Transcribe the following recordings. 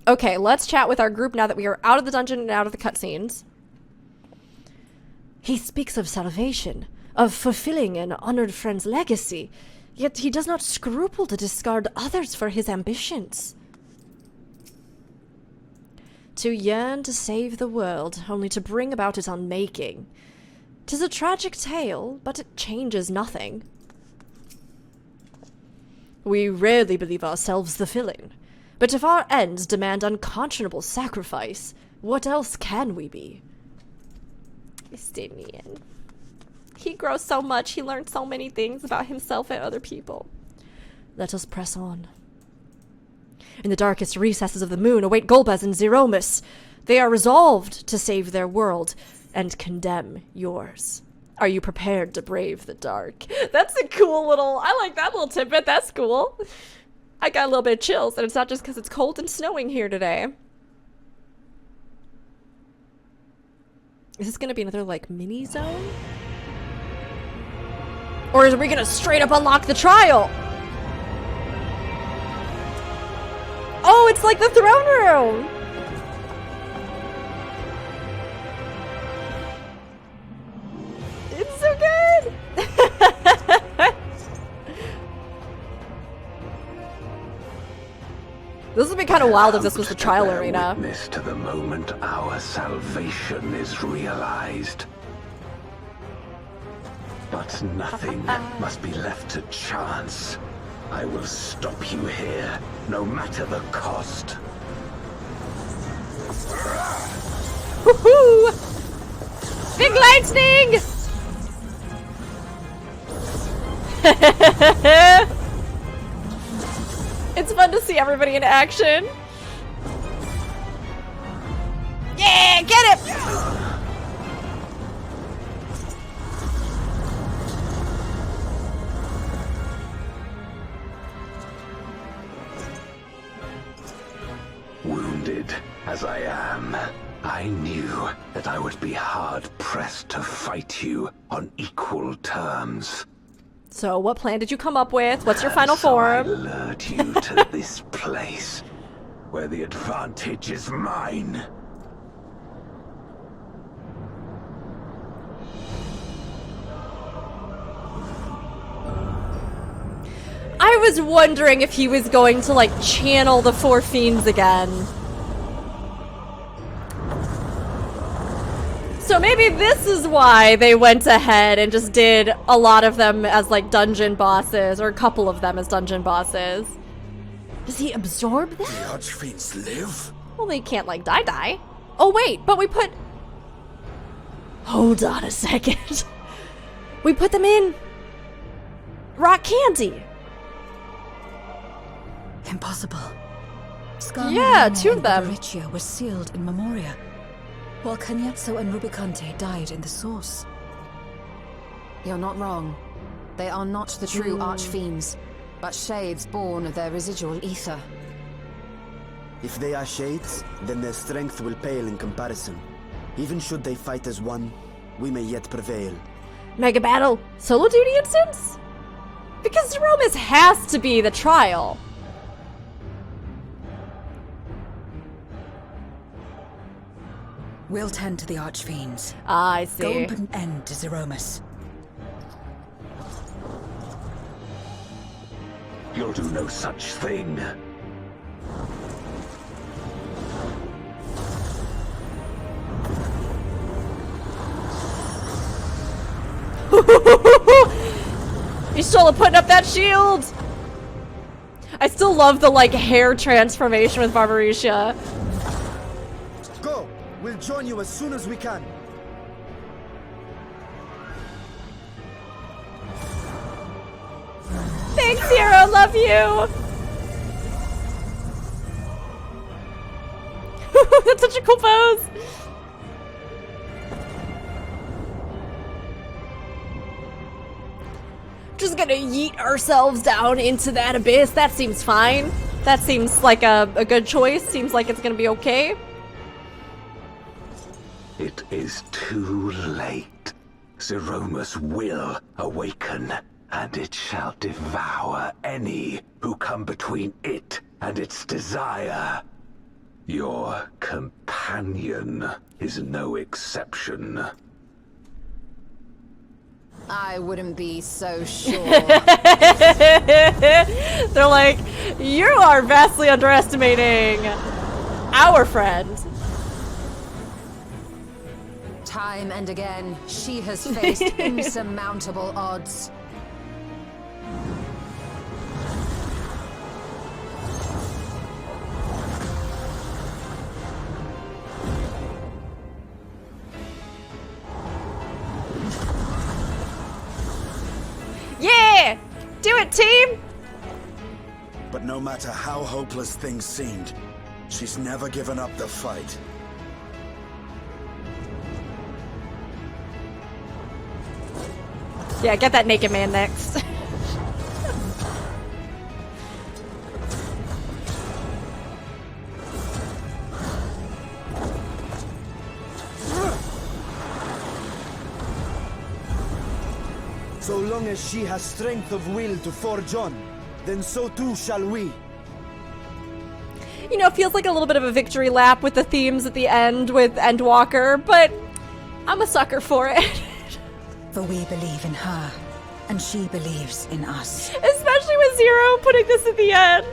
Okay, let's chat with our group now that we are out of the dungeon and out of the cutscenes. He speaks of salvation, of fulfilling an honored friend's legacy, yet he does not scruple to discard others for his ambitions. To yearn to save the world, only to bring about its unmaking. 'Tis a tragic tale, but it changes nothing. We rarely believe ourselves the villain, but if our ends demand unconscionable sacrifice, what else can we be? Justinian. He grows so much, he learns so many things about himself and other people. Let us press on. In the darkest recesses of the moon await Golbez and Zeromus. They are resolved to save their world and condemn yours. Are you prepared to brave the dark? That's a cool little, I like that little tidbit, that's cool. I got a little bit of chills, and it's not just because it's cold and snowing here today. Is this gonna be another, like, mini zone? Or are we gonna straight up unlock the trial? Oh, it's like the throne room! It's so good! This would be kind of wild if this was the trial arena. Witness to the moment our salvation is realized. But nothing must be left to chance. I will stop you here, no matter the cost. Woohoo! Big lightning! It's fun to see everybody in action. Yeah, get it! Wounded as I am, I knew that I would be hard-pressed to fight you on equal terms. So, what plan did you come up with? What's your final So I form? lured you to this place, where the advantage is mine. I was wondering if he was going to, like, channel the four fiends again. So maybe this is why they went ahead and just did a lot of them as, like, dungeon bosses, or a couple of them as dungeon bosses. Does he absorb them? The Archfiends live? Well, they can't, like, die. Oh, wait, but we put... Hold on a second. We put them in... rock candy. Impossible. Yeah, two of them. Barbariccia was sealed in Memoria, while Cagnazzo and Rubicante died in the source. You're not wrong. They are not the true Archfiends, but shades born of their residual ether. If they are shades, then their strength will pale in comparison. Even should they fight as one, we may yet prevail. Mega battle. Solo duty instance? Because Zeromus has to be the trial. We'll tend to the Archfiends. Ah, I see. Go and put an end to Zeromus. You'll do no such thing. He's still putting up that shield! I still love the, like, hair transformation with Barbariccia. Go! We'll join you as soon as we can. Thanks, Hero. Love you. That's such a cool pose. Just gonna yeet ourselves down into that abyss. That seems fine. That seems like a good choice. Seems like it's gonna be okay. It is too late. Zeromus will awaken, and it shall devour any who come between it and its desire. Your companion is no exception. I wouldn't be so sure. They're like, you are vastly underestimating our friend. Time and again, she has faced insurmountable odds. Yeah! Do it, team! But no matter how hopeless things seemed, she's never given up the fight. Yeah, get that naked man next. So long as she has strength of will to forge on, then so too shall we. You know, it feels like a little bit of a victory lap with the themes at the end with Endwalker, but I'm a sucker for it. For we believe in her, and she believes in us. Especially with Zero putting this at the end.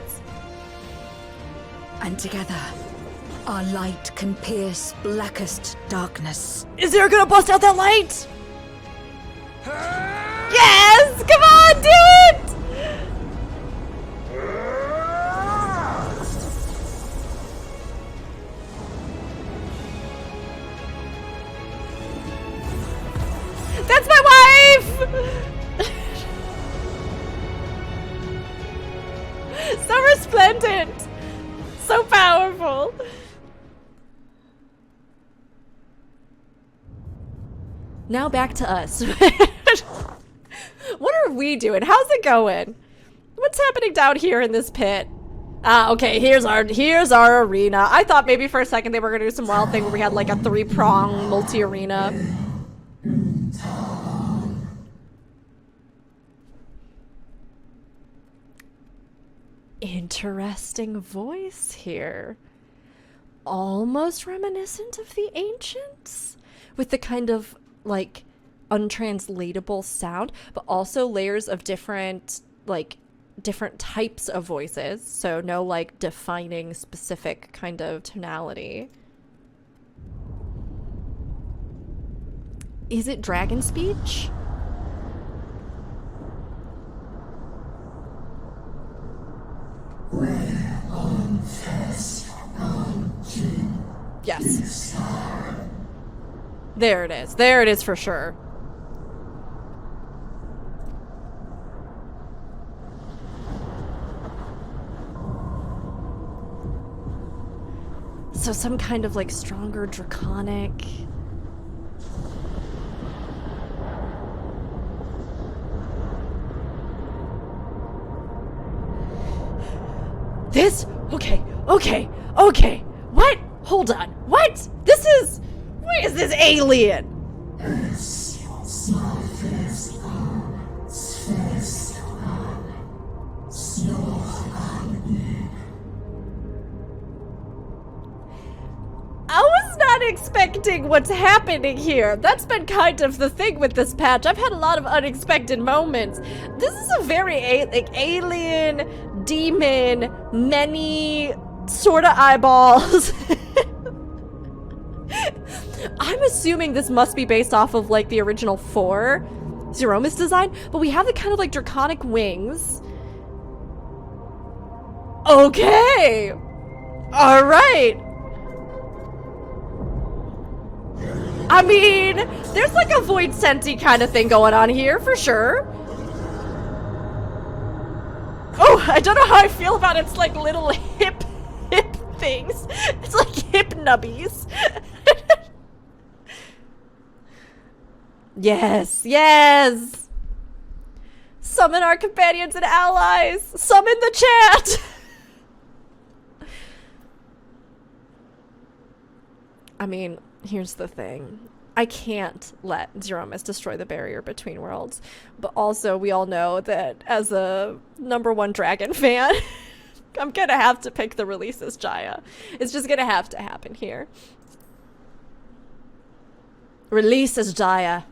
And together, our light can pierce blackest darkness. Is Zero gonna bust out that light? Yes! Come on, do it! That's my wife! So resplendent! So powerful! Now back to us. What are we doing? How's it going? What's happening down here in this pit? Ah, okay, here's our arena. I thought maybe for a second they were gonna do some wild thing where we had like a 3-prong multi-arena. Interesting voice here. Almost reminiscent of the ancients, with the kind of like untranslatable sound, but also layers of different types of voices, so no like defining specific kind of tonality. Is it dragon speech? Yes. There it is. There it is for sure. So some kind of like stronger draconic. This? Okay. What? Hold on. What? What is this alien? I was not expecting what's happening here. That's been kind of the thing with this patch. I've had a lot of unexpected moments. This is a very alien, demon, many sort of eyeballs. I'm assuming this must be based off of like the original 4 Zeromus design, but we have the kind of like draconic wings. Okay. All right. I mean, there's like a void senti kind of thing going on here for sure. Oh, I don't know how I feel about its like little hip things. It's like hip nubbies. Yes. Summon our companions and allies. Summon the chat. I mean, here's the thing. I can't let Zeromus destroy the barrier between worlds. But also, we all know that as a #1 dragon fan, I'm gonna have to pick the release Azdaja. It's just gonna have to happen here. Release Azdaja.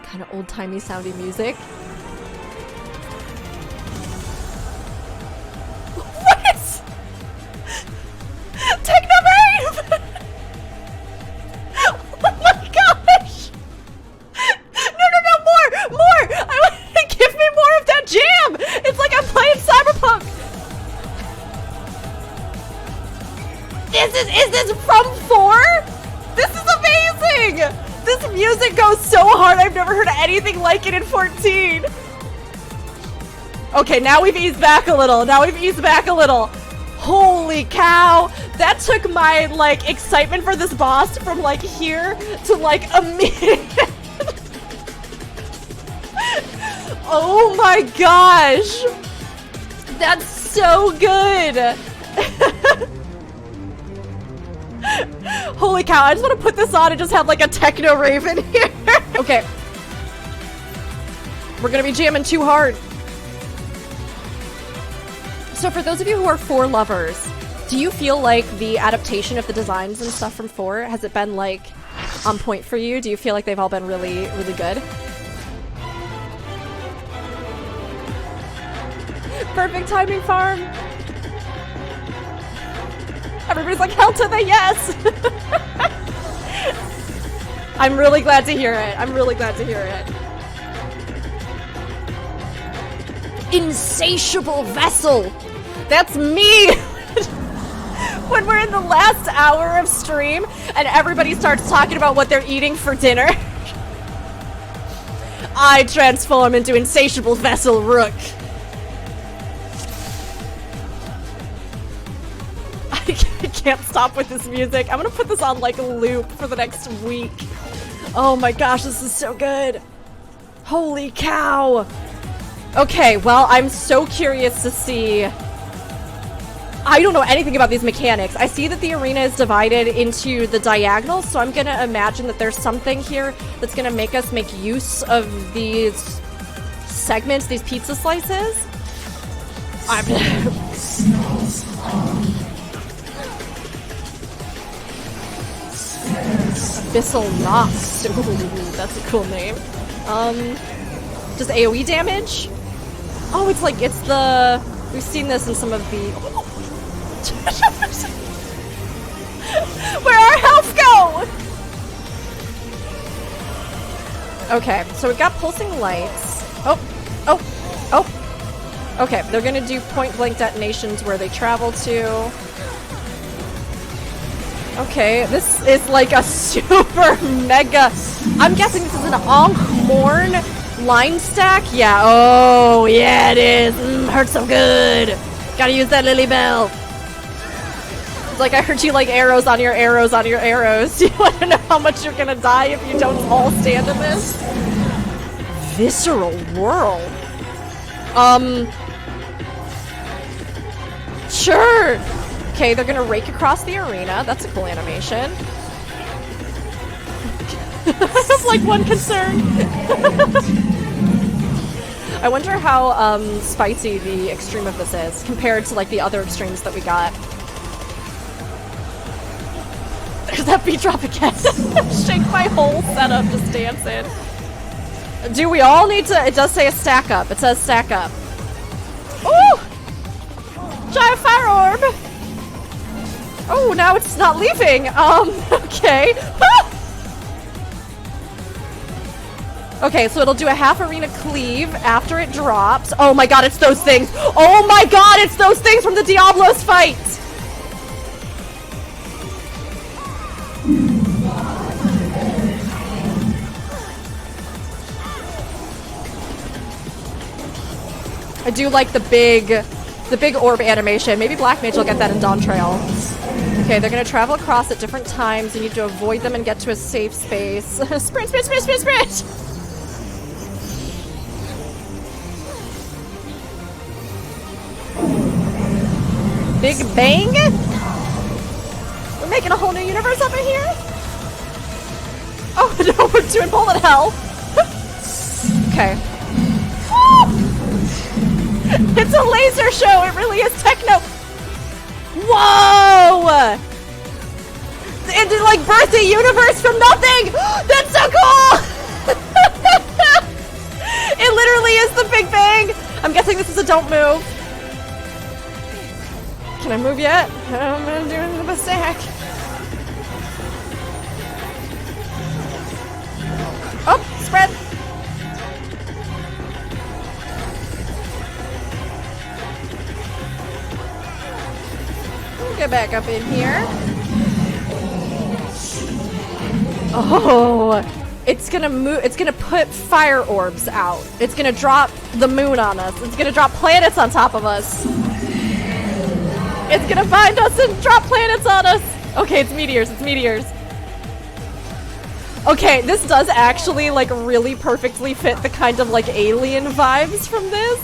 Kind of old-timey sounding music. What? Techno rave! Oh my gosh! No, more! Give me more of that jam! It's like I'm playing Cyberpunk! Is this from 4? This is amazing! This music goes so hard, I've never heard anything like it in 14. Okay, now we've eased back a little. Holy cow! That took my, like, excitement for this boss from, like, here to, like, a minute. Oh my gosh! That's so good! Holy cow, I just want to put this on and just have like a techno rave in here. Okay. We're gonna be jamming too hard. So for those of you who are 4 lovers, do you feel like the adaptation of the designs and stuff from 4, has it been like on point for you? Do you feel like they've all been really, really good? Perfect timing, farm. Everybody's like, hell to the yes! I'm really glad to hear it. Insatiable vessel! That's me! When we're in the last hour of stream and everybody starts talking about what they're eating for dinner, I transform into Insatiable Vessel Rook. I can't stop with this music. I'm gonna put this on like a loop for the next week. Oh my gosh, this is so good. Holy cow. Okay, well, I'm so curious to see. I don't know anything about these mechanics. I see that the arena is divided into the diagonals, so I'm gonna imagine that there's something here that's gonna make us make use of these segments, these pizza slices. Abyssal Nox. Ooh, that's a cool name. Does AoE damage? Oh, it's like, it's the... We've seen this in some of the... Where'd our health go? Okay, so we've got pulsing lights. Okay, they're gonna do point-blank detonations where they travel to. Okay, this is like a super mega... I'm guessing this is an Ankh-Morn line stack? Yeah, oh, yeah it is. Hurts so good. Gotta use that Lily Bell. It's like I heard you like arrows on your arrows on your arrows. Do you want to know how much you're gonna die if you don't all stand in this? Visceral Whirl. Sure. Okay, they're gonna rake across the arena. That's a cool animation. I have like one concern. I wonder how spicy the extreme of this is compared to like the other extremes that we got. There's that beat drop again. Shake my whole setup just dancing. Do we all need to? It does say a stack up. It says stack up. Ooh! Giant fire orb! Oh, now it's not leaving. Okay. Okay, so it'll do a half arena cleave after it drops. Oh my god, it's those things. Oh my god, it's those things from the Diablos fight. I do like the big orb animation. Maybe Black Mage will get that in Dawntrail. Okay, they're gonna travel across at different times. You need to avoid them and get to a safe space. Sprint, sprint, sprint, sprint, sprint! Big Bang? We're making a whole new universe up in here? no, we're doing bullet hell. Okay. It's a laser show. It really is techno. Whoa! It did like birth a universe from nothing. That's so cool. It literally is the Big Bang. I'm guessing this is a don't move. Can I move yet? I'm gonna do the mistake. Oh, spread. Get back up in here. Oh, it's gonna move. It's gonna put fire orbs out. It's gonna drop the moon on us. It's gonna drop planets on top of us. It's gonna find us and drop planets on us. Okay, it's meteors. It's meteors. Okay, this does actually like really perfectly fit the kind of like alien vibes from this.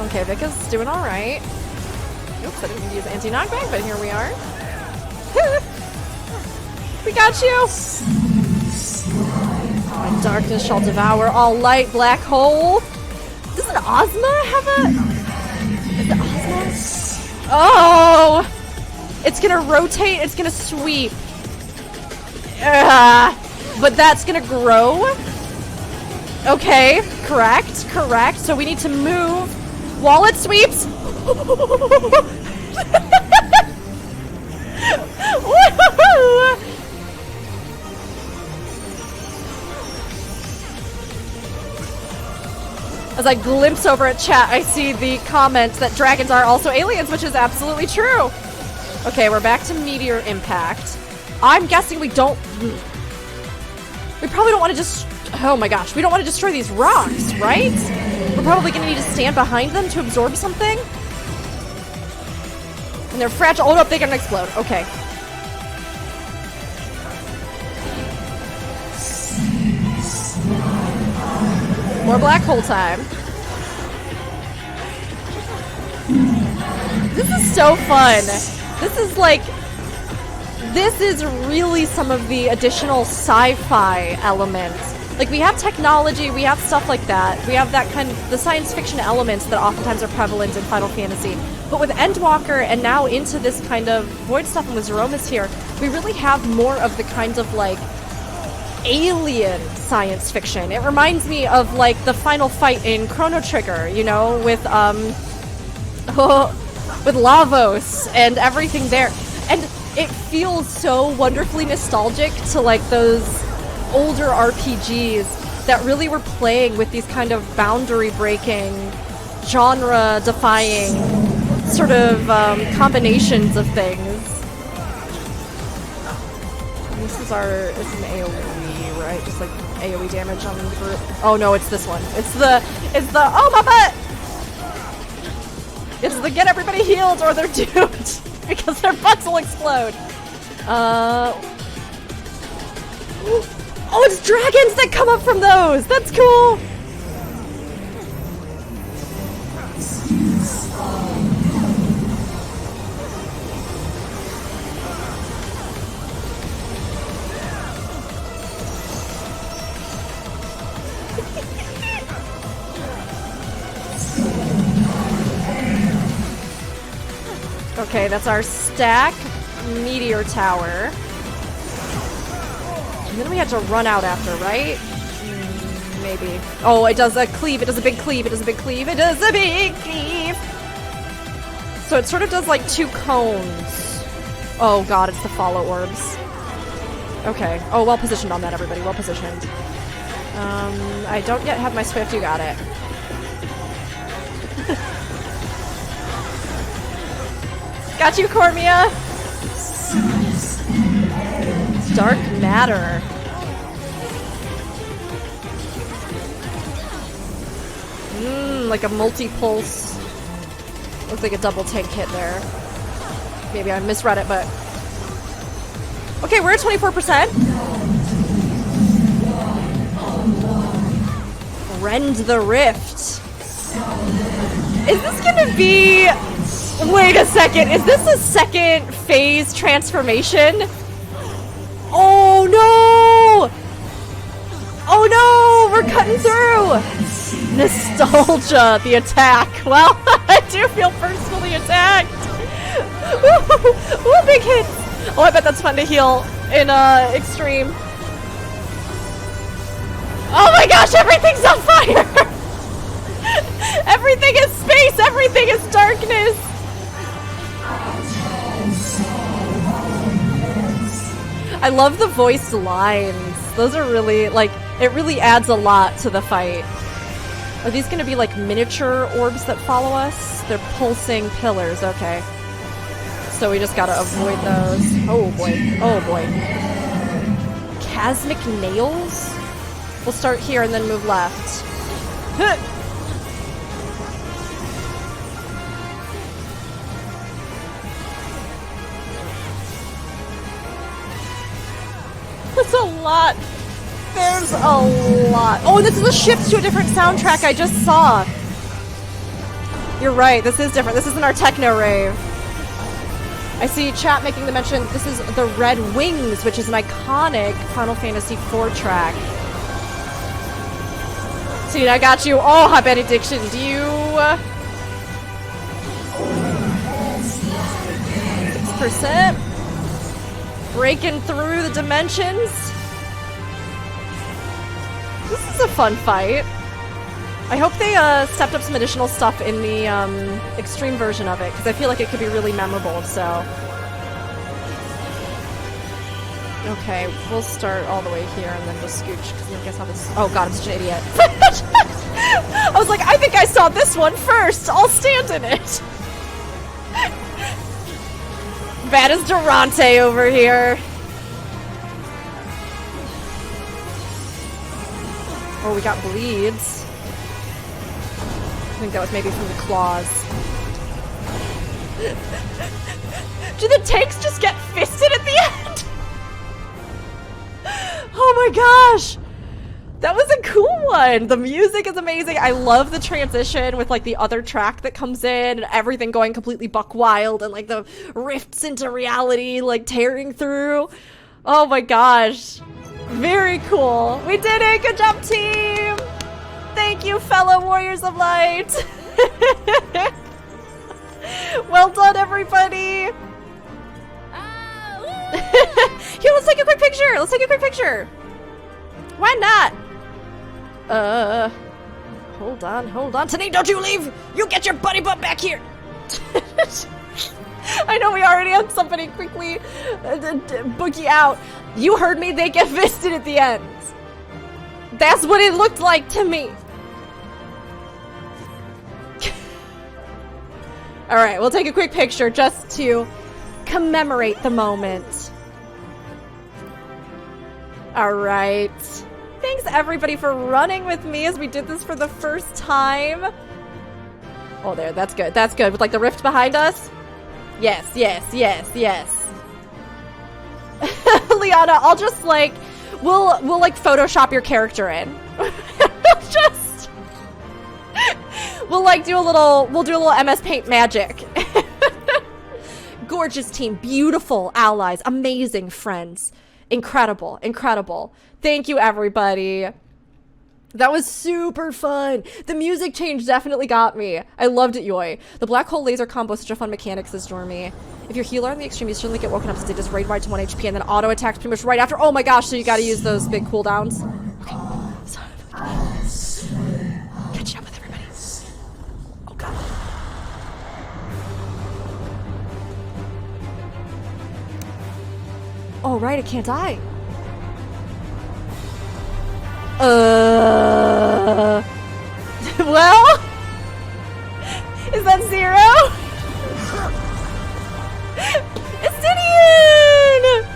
Okay, Vika's doing all right. Oops, I didn't mean to use anti-knockback, but here we are. We got you. My darkness shall devour all light, black hole. Does an Ozma have a? Is it Ozma? Oh! It's gonna rotate, it's gonna sweep. But that's gonna grow. Okay, correct, correct. So we need to move while it sweeps. As I glimpse over at chat, I see the comments that dragons are also aliens, which is absolutely true. Okay, we're back to meteor impact. I'm guessing we don't... We probably don't want to just... Oh my gosh, we don't want to destroy these rocks, right? We're probably going to need to stand behind them to absorb something. And they're fragile. Oh no, they're going to explode. Okay. More black hole time. This is so fun. This is like... This is really some of the additional sci-fi elements. Like, we have technology, we have stuff like that. We have that kind of... The science fiction elements that oftentimes are prevalent in Final Fantasy. But with Endwalker and now into this kind of Void stuff and with Zeromus here, we really have more of the kind of, like, alien science fiction. It reminds me of, like, the final fight in Chrono Trigger, you know, with Lavos and everything there. And it feels so wonderfully nostalgic to, like, those older RPGs that really were playing with these kind of boundary-breaking, genre-defying sort of combinations of things. This is an AoE, right? Just like AoE damage on the group. Oh no, it's this one. It's the oh my butt! It's the get everybody healed or they're doomed because their butts will explode. Oh, it's dragons that come up from those! That's cool! Okay, that's our stack meteor tower. And then we had to run out after, right? Maybe. Oh, it does a cleave. It does a big cleave. It does a big cleave. It does a big cleave. So it sort of does like two cones. Oh god, it's the follow orbs. Okay. Oh, well positioned on that, everybody. Well positioned. I don't yet have my Swift. You got it. Got you, Cormia! Dark matter. Like a multi-pulse. Looks like a double tank hit there. Maybe I misread it, but... Okay, we're at 24%. Rend the Rift. Is this gonna be... Wait a second, is this a second phase transformation? Run through! Nostalgia, the attack. Well, I do feel personally attacked. Ooh, big hits. Oh, I bet that's fun to heal in extreme. Oh my gosh, everything's on fire! Everything is space, everything is darkness. I love the voiced lines. Those are really, like, it really adds a lot to the fight. Are these gonna be like miniature orbs that follow us? They're pulsing pillars, okay. So we just gotta avoid those. Oh boy, oh boy. Chasmic nails? We'll start here and then move left. That's a lot. There's a lot. Oh, this is a shift to a different soundtrack I just saw. You're right, this is different. This isn't our techno rave. I see chat making the mention, this is the Red Wings, which is an iconic Final Fantasy IV track. See, I got you. Oh, hot benediction. Do you... 6%? Breaking through the dimensions? This is a fun fight. I hope they stepped up some additional stuff in the extreme version of it, because I feel like it could be really memorable, so... Okay, we'll start all the way here and then just scooch, because I guess how this... Oh god, I'm such an idiot. I was like, I think I saw this one first! I'll stand in it! Bad as Durante over here. Oh, we got bleeds. I think that was maybe from the claws. Do the tanks just get fisted at the end? Oh my gosh! That was a cool one! The music is amazing. I love the transition with like the other track that comes in and everything going completely buck wild and like the rifts into reality like tearing through. Oh my gosh. Very cool. We did it! Good job, team! Thank you, fellow Warriors of Light! Well done, everybody! Here, let's take a quick picture! Let's take a quick picture! Why not? Hold on. Today, don't you leave! You get your buddy butt back here! I know we already had somebody quickly boogie out. You heard me, they get fisted at the end. That's what it looked like to me. Alright, we'll take a quick picture just to commemorate the moment. Alright. Thanks everybody for running with me as we did this for the first time. Oh, there, that's good. That's good. With like the rift behind us. Yes. Liana, I'll just like, we'll like Photoshop your character in. We'll do a little MS Paint magic. Gorgeous team, beautiful allies, amazing friends. Incredible. Thank you, everybody. That was super fun. The music change definitely got me. I loved it, Yoi. The black hole laser combo is such a fun mechanic, says Dormy. If you're healer on the extreme, you certainly get woken up since they just raid right to 1 HP and then auto attacks pretty much right after. Oh my gosh, so you gotta use those big cooldowns. Okay. Catching up with everybody. Oh god. Oh right, it can't die. Well? Is that 0? Estinian!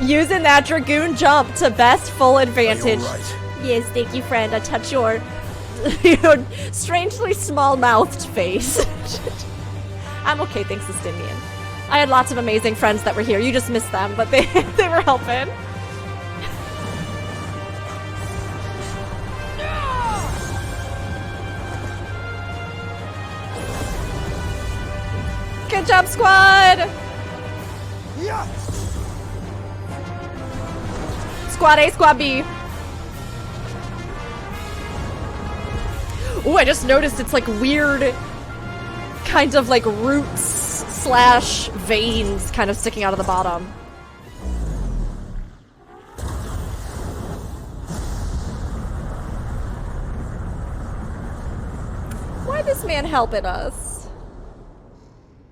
Using that Dragoon jump to best full advantage. Right? Yes, thank you, friend. I touch your strangely small-mouthed face. I'm okay, thanks, Estinian. I had lots of amazing friends that were here. You just missed them, but they were helping. Good job, squad! Yeah. Squad A, squad B. Ooh, I just noticed it's like weird kind of like roots slash veins kind of sticking out of the bottom. Why this man helping us?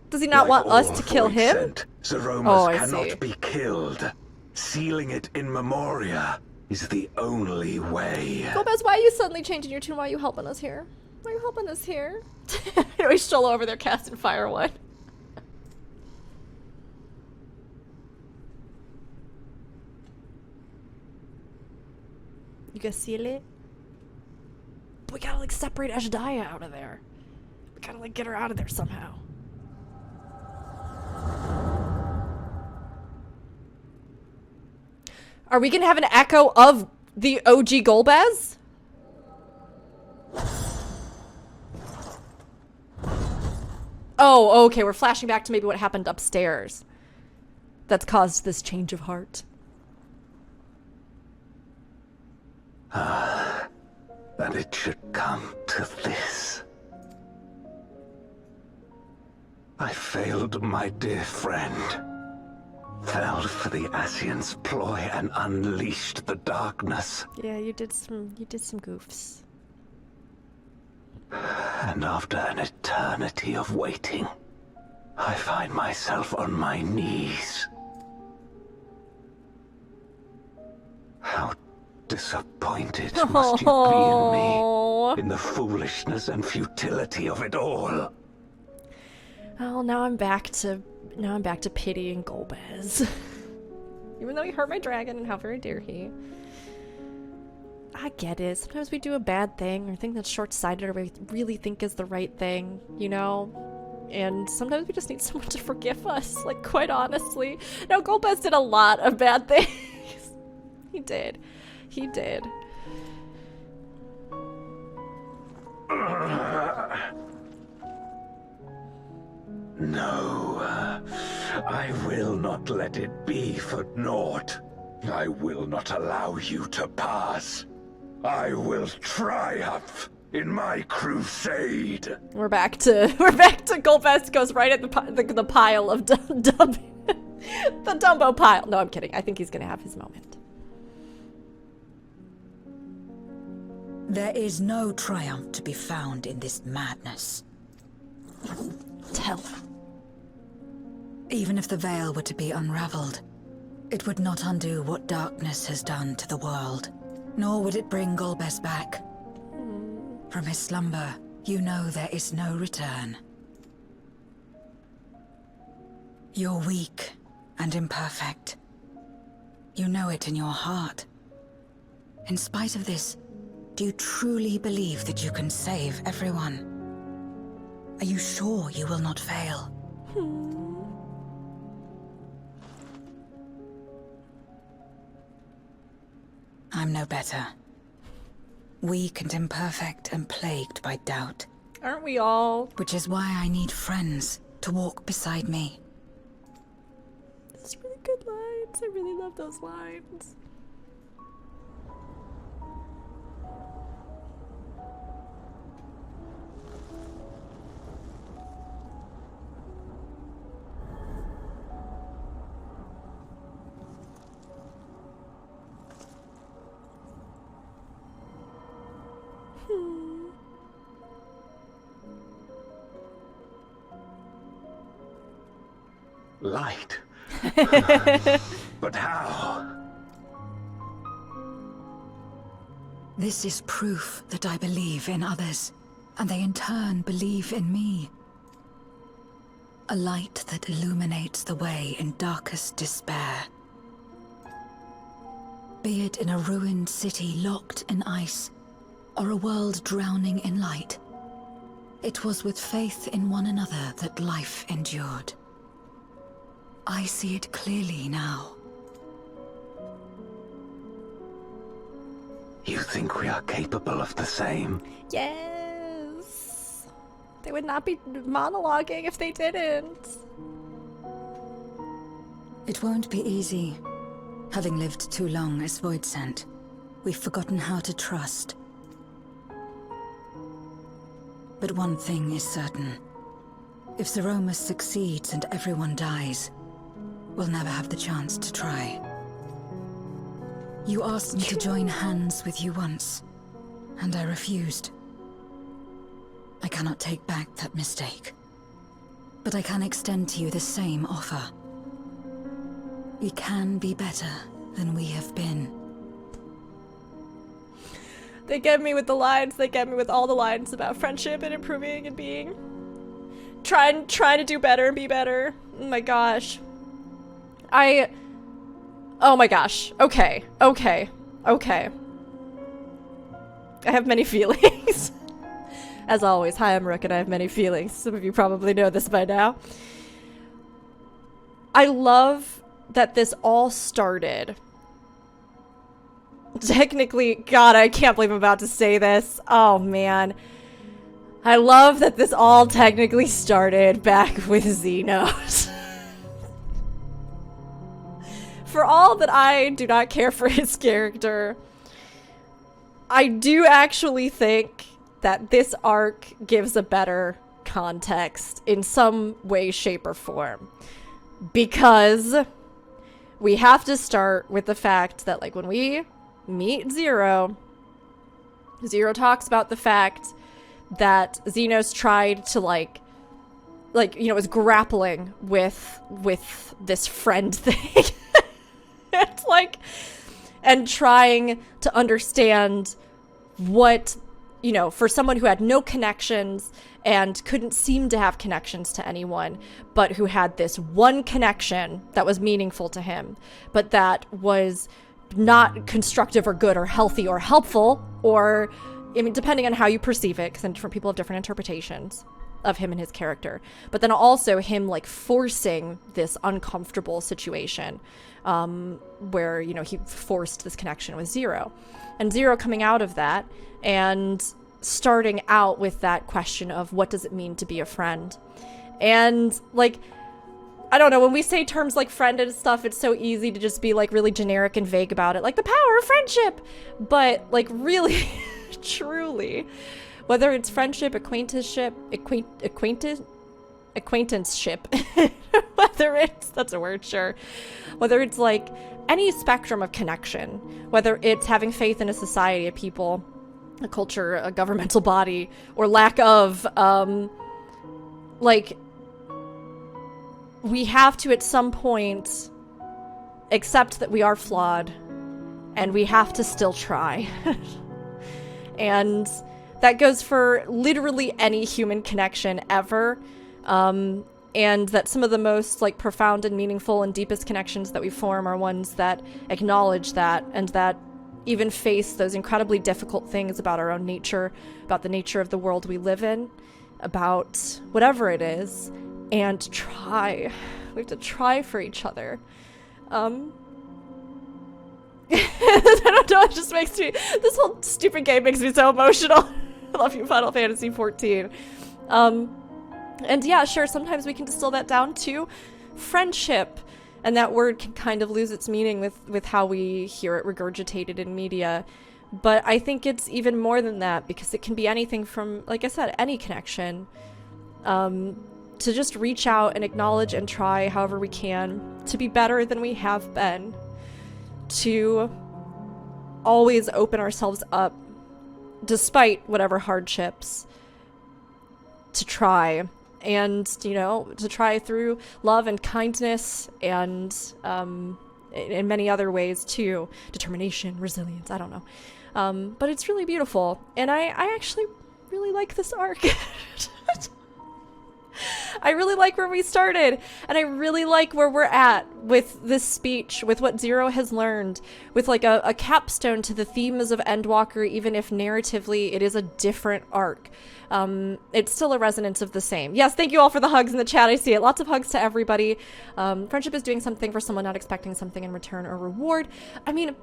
Does he not want us to kill him? Zeromus cannot be killed. Sealing it in Memoria is the only way. Golbez, why are you suddenly changing your tune? Why are you helping us here? Why are you helping us here? Anyway, stroll over there casting firewood. You guys seal it? But we gotta like separate Azdaja out of there. We gotta like get her out of there somehow. Are we gonna have an echo of the OG Golbez? Oh, okay, we're flashing back to maybe what happened upstairs. That's caused this change of heart. That it should come to this. I failed my dear friend. Fell for the Asian's ploy and unleashed the darkness. Yeah, you did some goofs. And after an eternity of waiting, I find myself on my knees. How disappointed must you be in me, in the foolishness and futility of it all. Oh, now I'm back to pitying Golbez. Even though he hurt my dragon and how very dare he. I get it. Sometimes we do a bad thing or think that's short-sighted or we really think is the right thing, you know? And sometimes we just need someone to forgive us, like, quite honestly. No, Golbez did a lot of bad things. He did. He did. No, I will not let it be for naught. I will not allow you to pass. I will triumph in my crusade. We're back to Golbez goes right at the pile of the Dumbo pile. No, I'm kidding. I think he's gonna have his moment. There is no triumph to be found in this madness. Tell him. Even if the veil were to be unraveled, it would not undo what darkness has done to the world, nor would it bring Golbez back. From his slumber, you know there is no return. You're weak and imperfect. You know it in your heart. In spite of this, do you truly believe that you can save everyone? Are you sure you will not fail? I'm no better. Weak and imperfect and plagued by doubt. Aren't we all? Which is why I need friends to walk beside me. This is really good lines. I really love those lines. Light. But how? This is proof that I believe in others, and they in turn believe in me. A light that illuminates the way in darkest despair. Be it in a ruined city locked in ice, or a world drowning in light, it was with faith in one another that life endured. I see it clearly now. You think we are capable of the same? Yes. They would not be monologuing if they didn't. It won't be easy. Having lived too long as Voidsent, we've forgotten how to trust. But one thing is certain. If Zeromus succeeds and everyone dies, we'll never have the chance to try. You asked me to join hands with you once, and I refused. I cannot take back that mistake. But I can extend to you the same offer. We can be better than we have been. They get me with the lines, they get me with all the lines about friendship and improving and being... Trying to do better and be better. Oh my gosh. Oh my gosh. Okay. I have many feelings. As always, hi, I'm Rook and I have many feelings. Some of you probably know this by now. I love that this all started. Technically, God, I can't believe I'm about to say this. Oh man. I love that this all technically started back with Xenos. For all that I do not care for his character, I do actually think that this arc gives a better context in some way, shape, or form. Because we have to start with the fact that, like, when we meet Zero talks about the fact that Xenos tried to, like, you know, was grappling with this friend thing. It's like, and trying to understand what, you know, for someone who had no connections and couldn't seem to have connections to anyone, but who had this one connection that was meaningful to him, but that was not constructive or good or healthy or helpful, or, I mean, depending on how you perceive it, because then different people have different interpretations of him and his character. But then also him, like, forcing this uncomfortable situation where, you know, he forced this connection with Zero. And Zero coming out of that and starting out with that question of what does it mean to be a friend? And, like, I don't know, when we say terms like friend and stuff, it's so easy to just be, like, really generic and vague about it, like the power of friendship. But, like, really, truly, whether it's friendship, acquaintanceship, whether it's, that's a word, sure, whether it's, like, any spectrum of connection, whether it's having faith in a society, a people, a culture, a governmental body, or lack of, like, we have to at some point accept that we are flawed and we have to still try. And that goes for literally any human connection ever. And that some of the most, like, profound and meaningful and deepest connections that we form are ones that acknowledge that, and that even face those incredibly difficult things about our own nature, about the nature of the world we live in, about whatever it is, and try. We have to try for each other. I don't know, it just makes me, this whole stupid game makes me so emotional. I love you, Final Fantasy XIV. And yeah, sure, sometimes we can distill that down to friendship, and that word can kind of lose its meaning with how we hear it regurgitated in media. But I think it's even more than that, because it can be anything from, like I said, any connection. To just reach out and acknowledge and try however we can to be better than we have been. To always open ourselves up, despite whatever hardships, to try. And, you know, to try through love and kindness and in many other ways too. Determination, resilience, I don't know. But it's really beautiful. And I actually really like this arc. I really like where we started, and I really like where we're at with this speech, with what Zero has learned, with, like, a capstone to the themes of Endwalker, even if narratively it is a different arc. It's still a resonance of the same. Yes, thank you all for the hugs in the chat. I see it. Lots of hugs to everybody. Friendship is doing something for someone not expecting something in return or reward. I mean,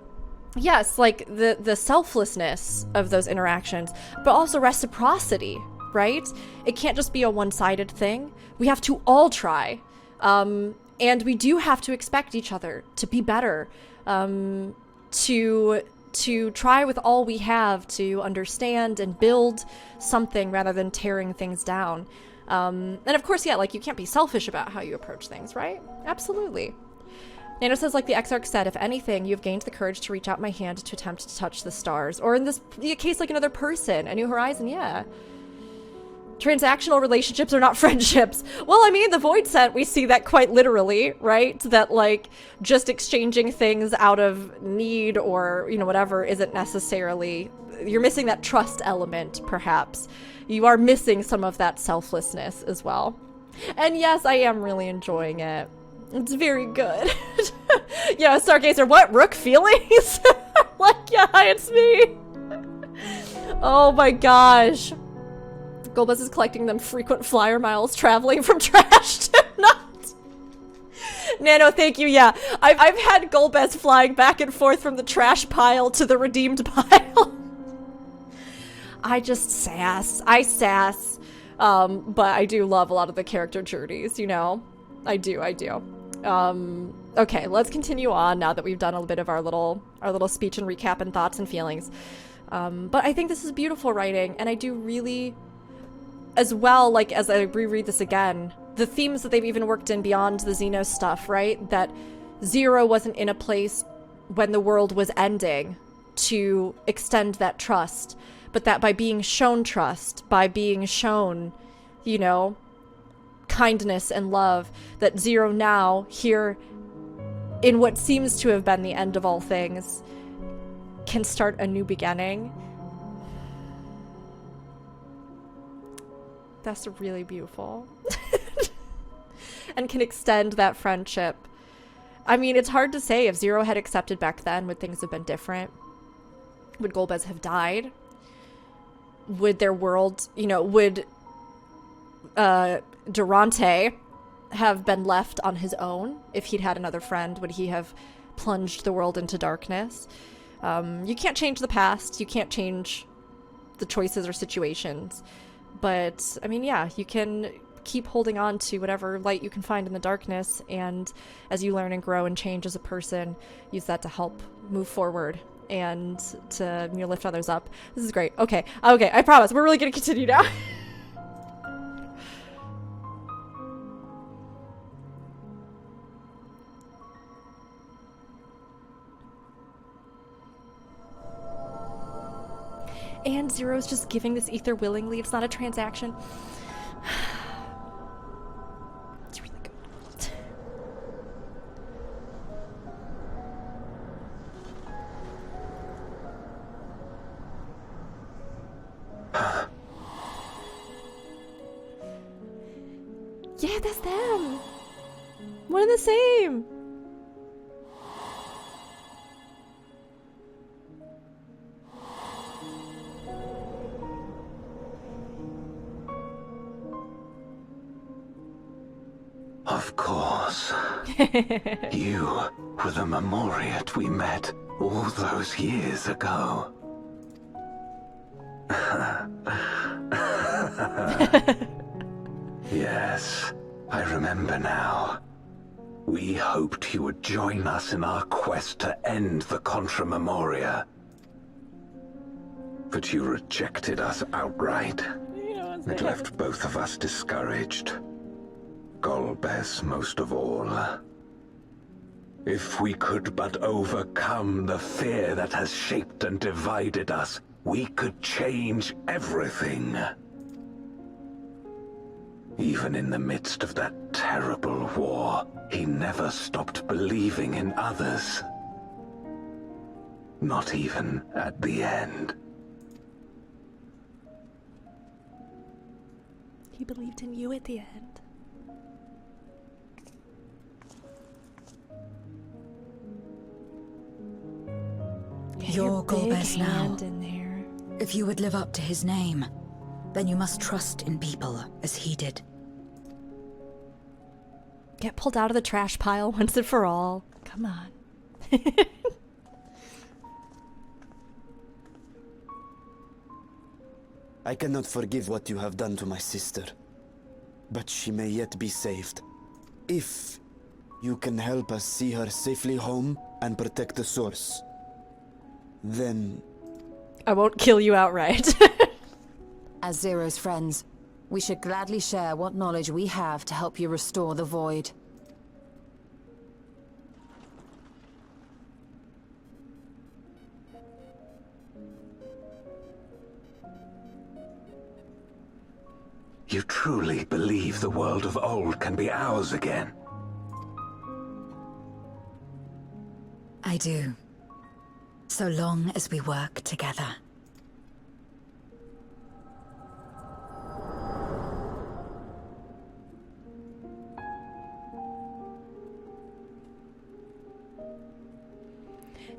yes, like, the selflessness of those interactions, but also reciprocity, right? It can't just be a one-sided thing. We have to all try. And we do have to expect each other to be better, to to try with all we have to understand and build something rather than tearing things down. And of course, yeah, like, you can't be selfish about how you approach things, right? Absolutely. Nano says, like the Exarch said, if anything, you've gained the courage to reach out my hand to attempt to touch the stars. Or in this case, like another person, a new horizon, yeah. Transactional relationships are not friendships. Well, I mean, the Void set, we see that quite literally, right? That, like, just exchanging things out of need or, you know, whatever isn't necessarily... You're missing that trust element, perhaps. You are missing some of that selflessness as well. And yes, I am really enjoying it. It's very good. Yeah, Stargazer, what? Rook feelings? Like, yeah, it's me. Oh my gosh. Golbez is collecting them frequent flyer miles traveling from trash to not. Nano, thank you. Yeah, I've had Golbez flying back and forth from the trash pile to the redeemed pile. I just sass. I sass. But I do love a lot of the character journeys, you know? I do. Okay, let's continue on now that we've done a bit of our little speech and recap and thoughts and feelings. But I think this is beautiful writing, and I do really, as well, like, as I reread this again, the themes that they've even worked in beyond the Xenos stuff, right? That Zero wasn't in a place when the world was ending to extend that trust, but that by being shown trust, by being shown, you know, kindness and love, that Zero now, here in what seems to have been the end of all things, can start a new beginning. That's really beautiful. And can extend that friendship. I mean, it's hard to say if Zero had accepted back then, would things have been different? Would Golbez have died? Would their world, you know, would Durante have been left on his own if he'd had another friend? Would he have plunged the world into darkness? You can't change the past. You can't change the choices or situations. But, I mean, yeah, you can keep holding on to whatever light you can find in the darkness, and as you learn and grow and change as a person, use that to help move forward and to, you know, lift others up. This is great. Okay, I promise. We're really going to continue now. And Zero's just giving this ether willingly. It's not a transaction. It's really good. Yeah, that's them. One and the same. Of course. You were the Memoriat we met all those years ago. Yes, I remember now. We hoped you would join us in our quest to end the Contra Memoria. But you rejected us outright. It left both of us discouraged. Golbez most of all. If we could but overcome the fear that has shaped and divided us, we could change everything. Even in the midst of that terrible war, he never stopped believing in others. Not even at the end. He believed in you at the end. You're Golbez now. In there. If you would live up to his name, then you must trust in people as he did. Get pulled out of the trash pile once and for all. Come on. I cannot forgive what you have done to my sister, but she may yet be saved. If you can help us see her safely home and protect the source. then I won't kill you outright. As Zero's friends, we should gladly share what knowledge we have to help you restore the void. You truly believe the world of old can be ours again? I do. So long as we work together.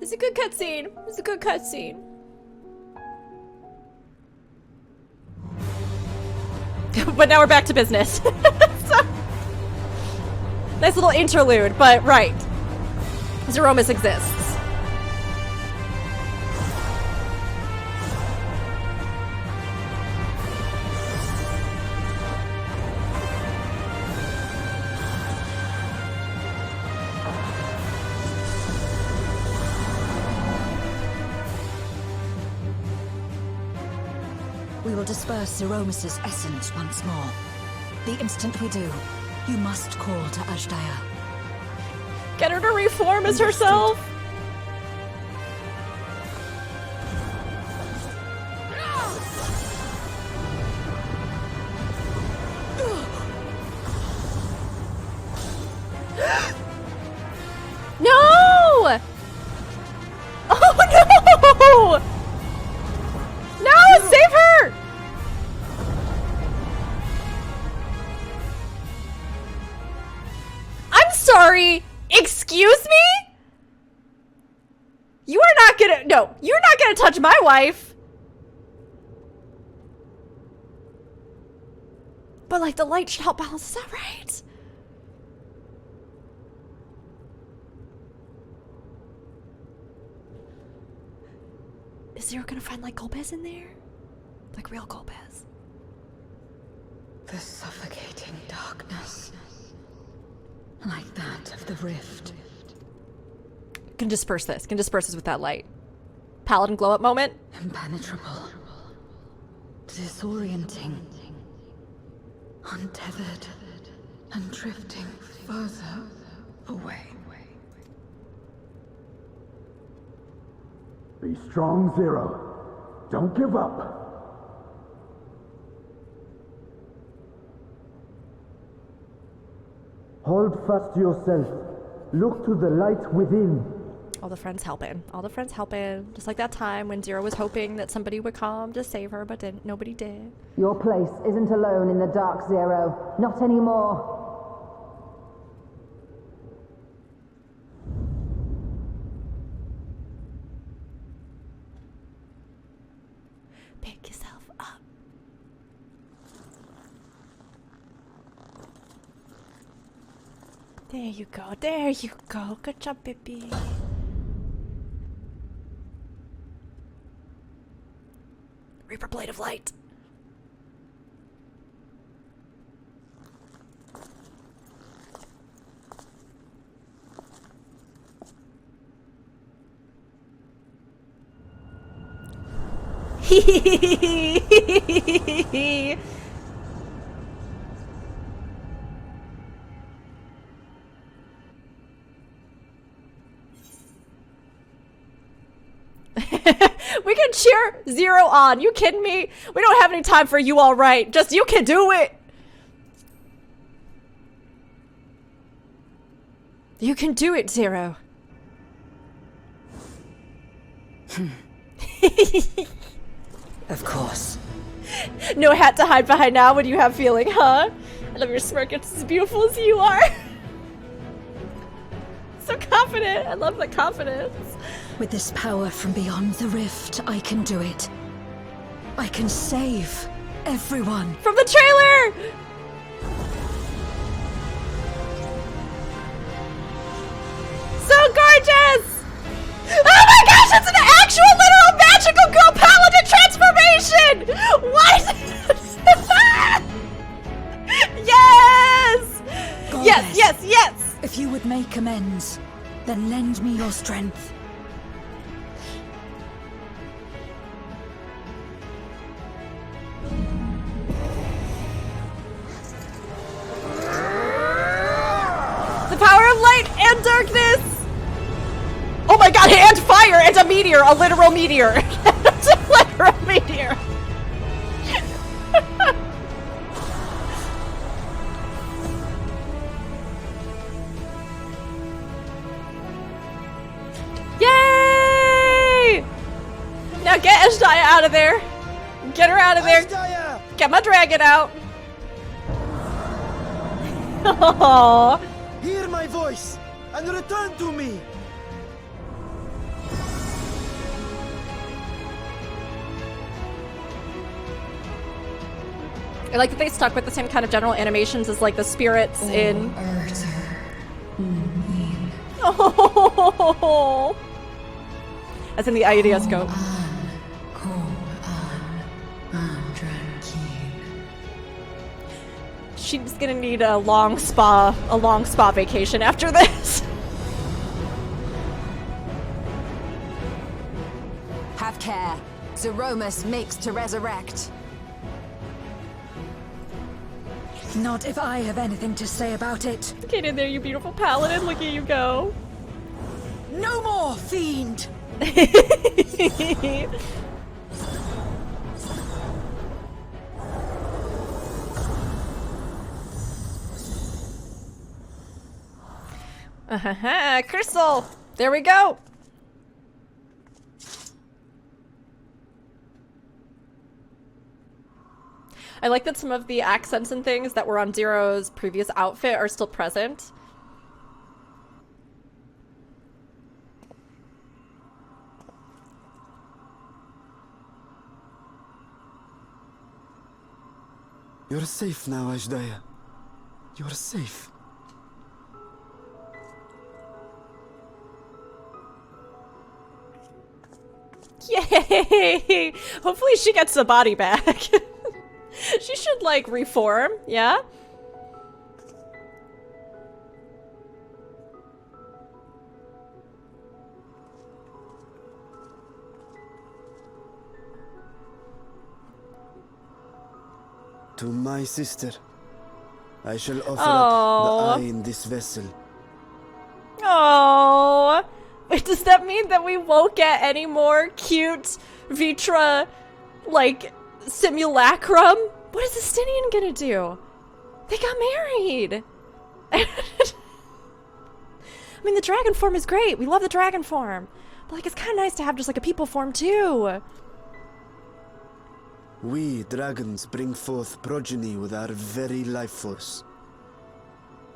It's a good cutscene. It's a good cutscene. But now we're back to business. So, nice little interlude, but right. Zeromus exists. We will disperse Zeromus's essence once more. The instant we do, you must call to Azdaja. Get her to reform as herself. No! Oh no! No, save her! I'm sorry. Excuse me? You are not gonna, no, you're not gonna touch my wife. But like the light should help balance, is that right? Is Zero gonna find like Golbez in there? Like real Golbez? The suffocating darkness. Like that of the rift. Can disperse this. Can disperse this with that light. Paladin glow up moment. Impenetrable. Disorienting. Untethered. And drifting further away. Be strong, Zero. Don't give up. Hold fast to yourself. Look to the light within. All the friends helping. All the friends helping. Just like that time when Zero was hoping that somebody would come to save her, but didn't. Nobody did. Your place isn't alone in the dark, Zero. Not anymore. Pick yourself up. There you go. There you go. Good job, baby. Reaper Blade of Light. We can cheer Zero on. You kidding me? We don't have any time for you all right. Just you can do it. You can do it, Zero. Of course. No hat to hide behind now. What do you have feeling, huh? I love your smirk. It's as beautiful as you are. So confident. I love the confidence. With this power from beyond the rift, I can do it. I can save everyone. From the trailer! So gorgeous! Oh my gosh, it's an actual literal magical girl paladin transformation! What? Yes! Golbez, Yes, yes, yes! If you would make amends, then lend me your strength. and darkness! Oh my god, and fire, and a meteor, a literal meteor. It's a literal meteor. Yay! Now get Azdaja out of there. Get her out of there. Azdaja! Get my dragon out. Aww. Hear my voice and return to me! I like that they stuck with the same kind of general animations as like the spirits in. Oh, as in the ideoscope. She's gonna need a long spa vacation after this. Have care. Zeromus makes to resurrect. Not if I have anything to say about it. Get in there, you beautiful paladin. Look at you go. No more, fiend! Crystal! There we go! I like that some of the accents and things that were on Zero's previous outfit are still present. You're safe now, Azdaja. You're safe. Yay! Hopefully she gets the body back. She should, like, reform, yeah? To my sister, I shall offer Aww. up the eye in this vessel. Oh, wait, does that mean that we won't get any more cute Vitra, like, simulacrum? What is Estinian gonna do? They got married. I mean, the dragon form is great. We love the dragon form. But, like, it's kind of nice to have just, like, a people form, too. We dragons bring forth progeny with our very life force.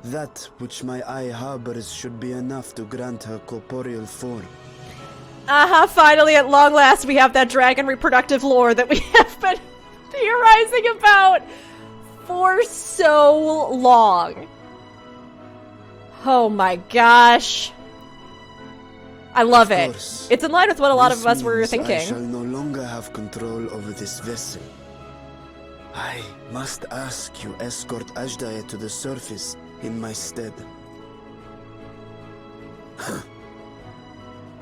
That which my eye harbors should be enough to grant her corporeal form. Finally, at long last, we have that dragon reproductive lore that we have been theorizing about for so long. Oh my gosh. I love it. It's in line with what a lot of us were thinking. I shall no longer have control over this vessel. I must ask you escort Azdaja to the surface in my stead.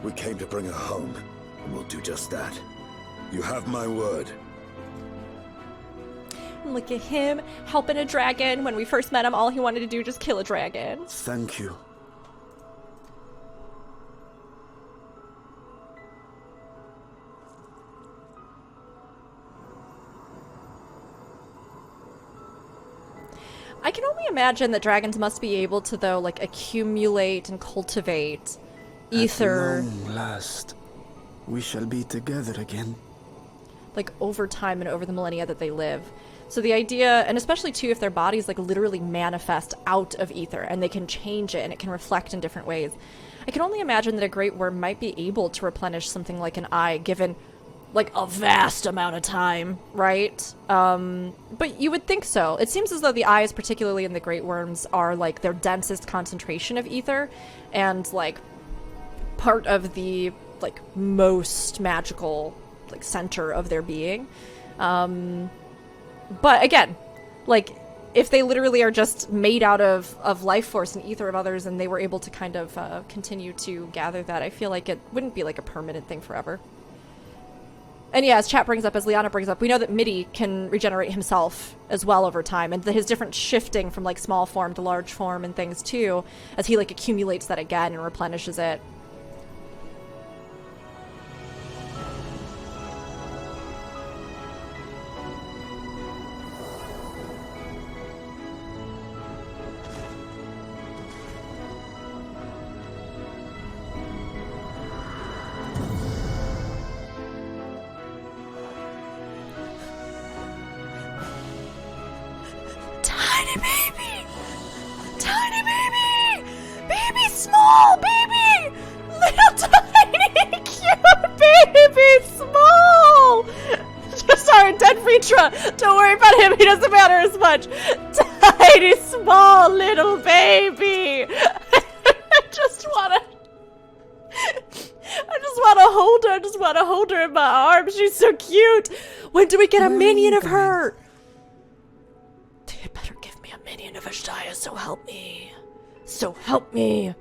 We came to bring her home, and we'll do just that. You have my word. Look at him helping a dragon. When we first met him, all he wanted to do was just kill a dragon. Thank you. I can only imagine that dragons must be able to, though, like, accumulate and cultivate ether. At long last, we shall be together again. Like, over time and over the millennia that they live. So the idea, and especially, too, if their bodies, like, literally manifest out of ether, and they can change it, and it can reflect in different ways. I can only imagine that a great worm might be able to replenish something like an eye, given, like, a vast amount of time, right? But you would think so. It seems as though the eyes, particularly in the great worms, are, like, their densest concentration of ether, and, like, part of the, like, most magical, like, center of their being. But again, like, if they literally are just made out of life force and ether of others, and they were able to kind of continue to gather that, I feel like it wouldn't be like a permanent thing forever. And yeah, as chat brings up, as Liana brings up, we know that Midi can regenerate himself as well over time, and his different shifting from like small form to large form and things too, as he like accumulates that again and replenishes it. Tiny baby! Tiny baby! Baby small baby! Little tiny cute baby small! Sorry, dead Fritra! Don't worry about him, he doesn't matter as much! Tiny small little baby! I just wanna hold her, I just wanna hold her in my arms, she's so cute! When do we get a minion of her? You better give me a minion of Azdaja, so help me. So help me.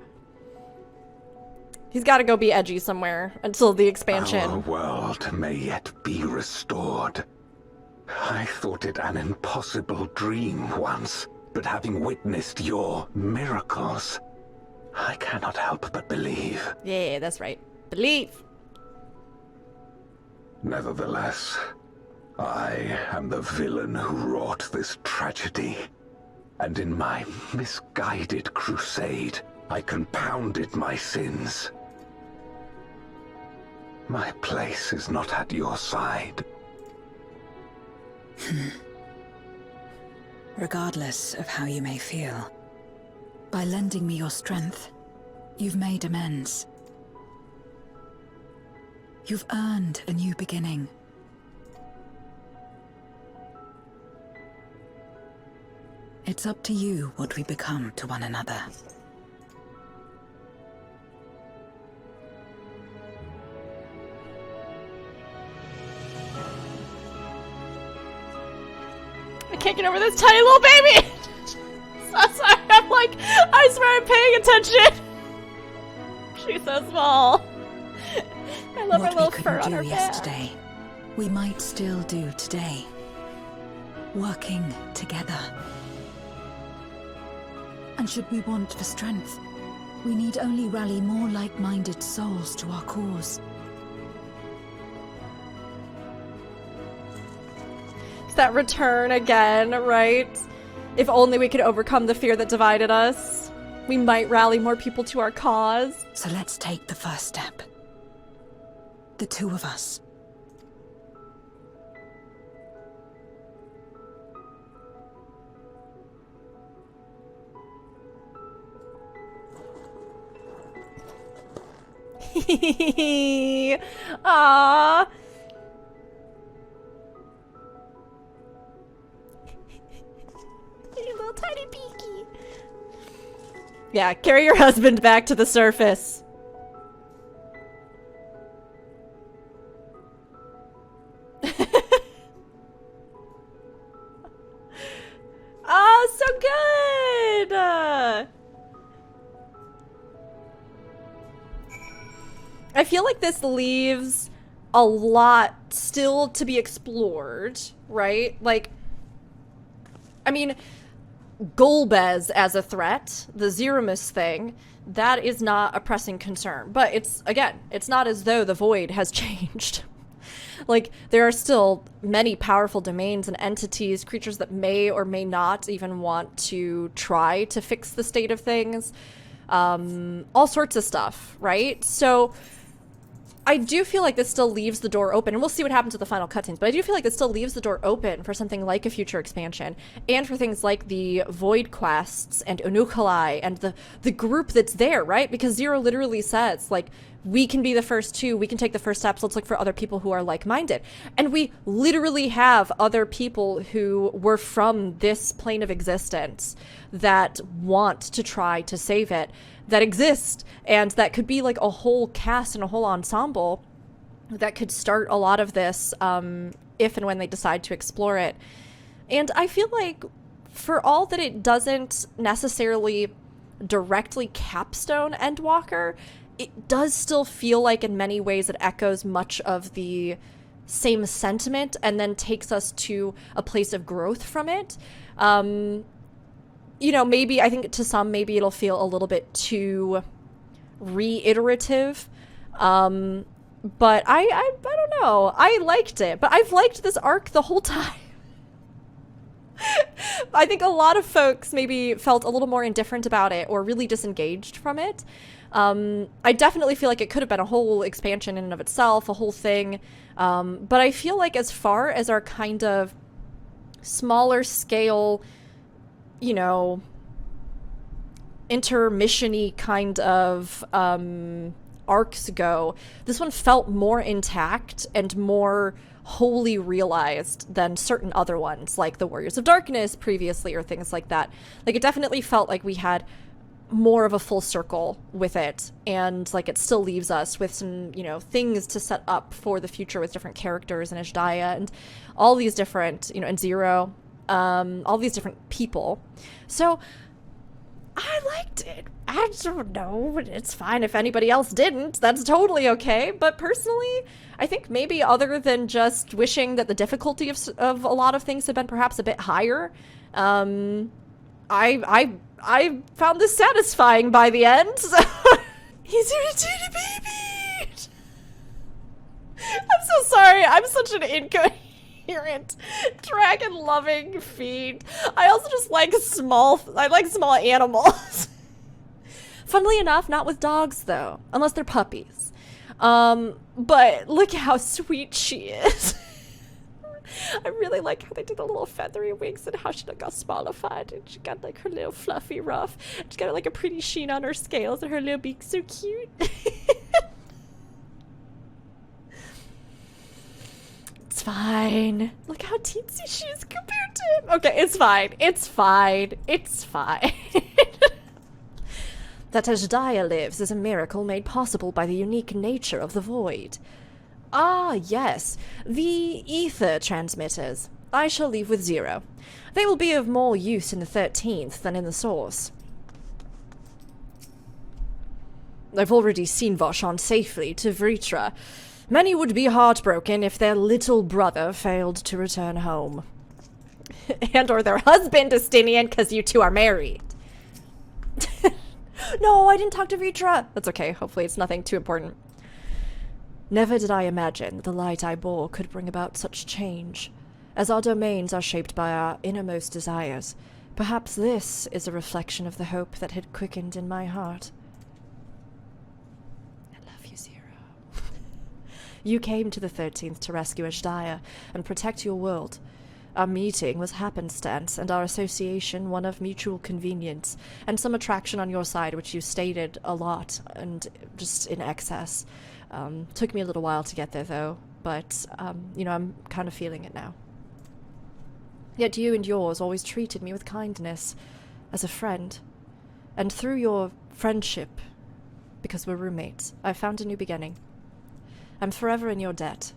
He's gotta go be edgy somewhere until the expansion. Our world may yet be restored. I thought it an impossible dream once, but having witnessed your miracles, I cannot help but believe. Yeah, that's right. Believe. Nevertheless, I am the villain who wrought this tragedy, and in my misguided crusade, I compounded my sins. My place is not at your side. Regardless of how you may feel, by lending me your strength, you've made amends. You've earned a new beginning. It's up to you what we become to one another. I can't get over this tiny little baby! So sorry, I'm like, I swear I'm paying attention! She's so small. I love her little fur on her back. Yesterday, we might still do today. Working together. And should we want for strength, we need only rally more like-minded souls to our cause. It's that return again, right? If only we could overcome the fear that divided us, we might rally more people to our cause. So let's take the first step. The two of us. Aww. Your little tiny peeky. Yeah, carry your husband back to the surface. Oh, so good! I feel like this leaves a lot still to be explored, right? Like, I mean, Golbez as a threat, the Zeromus thing, that is not a pressing concern. But it's, again, it's not as though the Void has changed. Like, there are still many powerful domains and entities, creatures that may or may not even want to try to fix the state of things. All sorts of stuff, right? So I do feel like this still leaves the door open, and we'll see what happens with the final cutscenes, but I do feel like this still leaves the door open for something like a future expansion, and for things like the Void quests and Unukalai and the group that's there, right? Because Zero literally says, like, we can be the first two, we can take the first steps, let's look for other people who are like-minded. And we literally have other people who were from this plane of existence that want to try to save it, that exist, and that could be like a whole cast and a whole ensemble that could start a lot of this if and when they decide to explore it. And I feel like for all that it doesn't necessarily directly capstone Endwalker, it does still feel like in many ways it echoes much of the same sentiment and then takes us to a place of growth from it. You know, maybe, I think to some, maybe it'll feel a little bit too reiterative. But I don't know. I liked it, but I've liked this arc the whole time. I think a lot of folks maybe felt a little more indifferent about it or really disengaged from it. I definitely feel like it could have been a whole expansion in and of itself, a whole thing. But I feel like as far as our kind of smaller scale, you know, intermission-y kind of arcs go, this one felt more intact and more wholly realized than certain other ones, like the Warriors of Darkness previously or things like that. Like, it definitely felt like we had more of a full circle with it, and like it still leaves us with some, you know, things to set up for the future with different characters and Azdaja and all these different, you know, and Zero, all these different people. So I liked it. I don't know, it's fine if anybody else didn't. That's totally okay. But personally, I think maybe other than just wishing that the difficulty of a lot of things had been perhaps a bit higher, I found this satisfying by the end. He's irritated, baby. I'm so sorry. I'm such an incoherent, dragon-loving fiend. I also just like small animals. Funnily enough, not with dogs though, unless they're puppies. But look how sweet she is. I really like how they did the little feathery wings and how she got smallified and she got like her little fluffy ruff. She's got like a pretty sheen on her scales and her little beak's so cute. It's fine. Look how teensy she is compared to him. Okay, it's fine. It's fine. It's fine. That Azdaja lives is a miracle made possible by the unique nature of the void. Ah, yes, the ether transmitters. I shall leave with Zero. They will be of more use in the 13th than in the source. I've already seen Vashon safely to Vritra. Many would be heartbroken if their little brother failed to return home. And or their husband, Justinian, because you two are married. No, I didn't talk to Vritra. That's okay, hopefully it's nothing too important. Never did I imagine that the light I bore could bring about such change. As our domains are shaped by our innermost desires, perhaps this is a reflection of the hope that had quickened in my heart. I love you, Zero. You came to the 13th to rescue Azdaja and protect your world. Our meeting was happenstance, and our association one of mutual convenience, and some attraction on your side, which you stated a lot, and just in excess. Took me a little while to get there, though, but, you know, I'm kind of feeling it now. Yet you and yours always treated me with kindness, as a friend. And through your friendship, because we're roommates, I found a new beginning. I'm forever in your debt.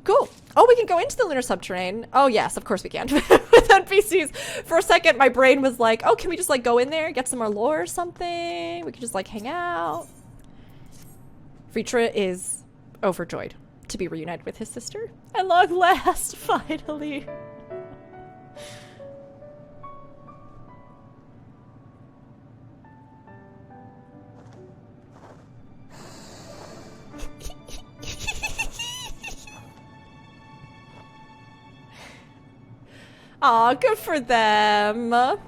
Cool. Oh, we can go into the lunar subterrane. Oh, yes, of course we can. With NPCs. For a second, my brain was like, oh, can we just, like, go in there, get some more lore or something? We could just, like, hang out. Vritra is overjoyed to be reunited with his sister. At long last, finally. Aw, good for them. Oh,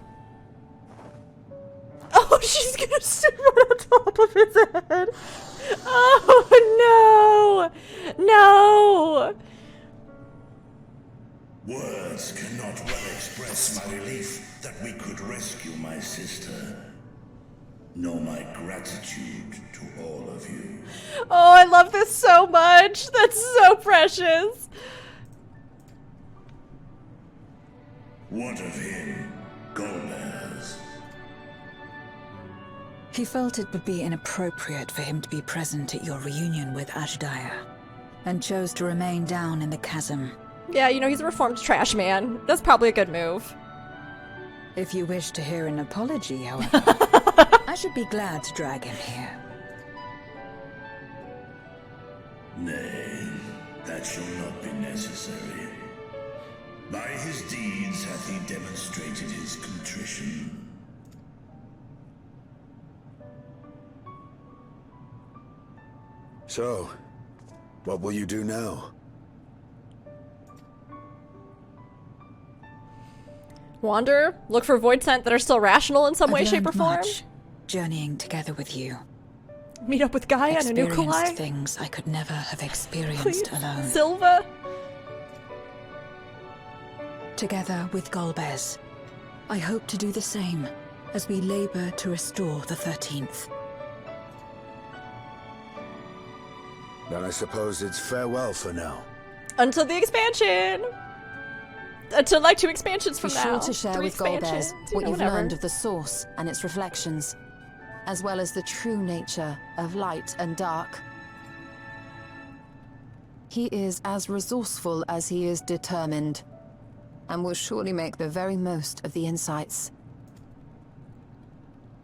she's gonna sit right on top of his head. Oh, no. No. Words cannot well express my relief that we could rescue my sister, nor my gratitude to all of you. Oh, I love this so much. That's so precious. What of him, Golbez? He felt it would be inappropriate for him to be present at your reunion with Azdaja, and chose to remain down in the chasm. Yeah, you know, he's a reformed trash man. That's probably a good move. If you wish to hear an apology, however, I should be glad to drag him here. Nay, that shall not be necessary. By his deeds hath he demonstrated his contrition. So, what will you do now? Wander, look for void scent that are still rational in some way, I've shape, or learned form. much journeying together with you. Meet up with Gaia and a new Experienced things I could never have experienced Please, alone. Silva. Together with Golbez, I hope to do the same as we labor to restore the 13th. Then I suppose it's farewell for now. Until the expansion. Until like 2 expansions from Be now. sure to share 3 with Golbez expansions, what you've whatever. learned of the Source and its reflections, as well as the true nature of light and dark. He is as resourceful as he is determined, and will surely make the very most of the insights.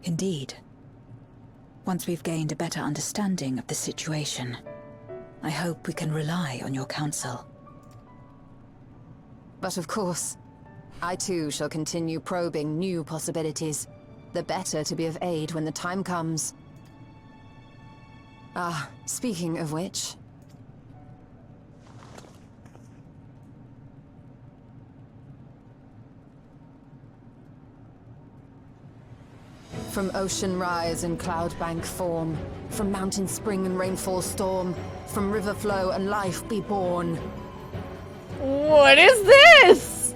Indeed. Once we've gained a better understanding of the situation, I hope we can rely on your counsel. But of course, I too shall continue probing new possibilities, the better to be of aid when the time comes. Ah, speaking of which... From ocean rise and cloud bank form, from mountain spring and rainfall storm, from river flow and life be born. What is this?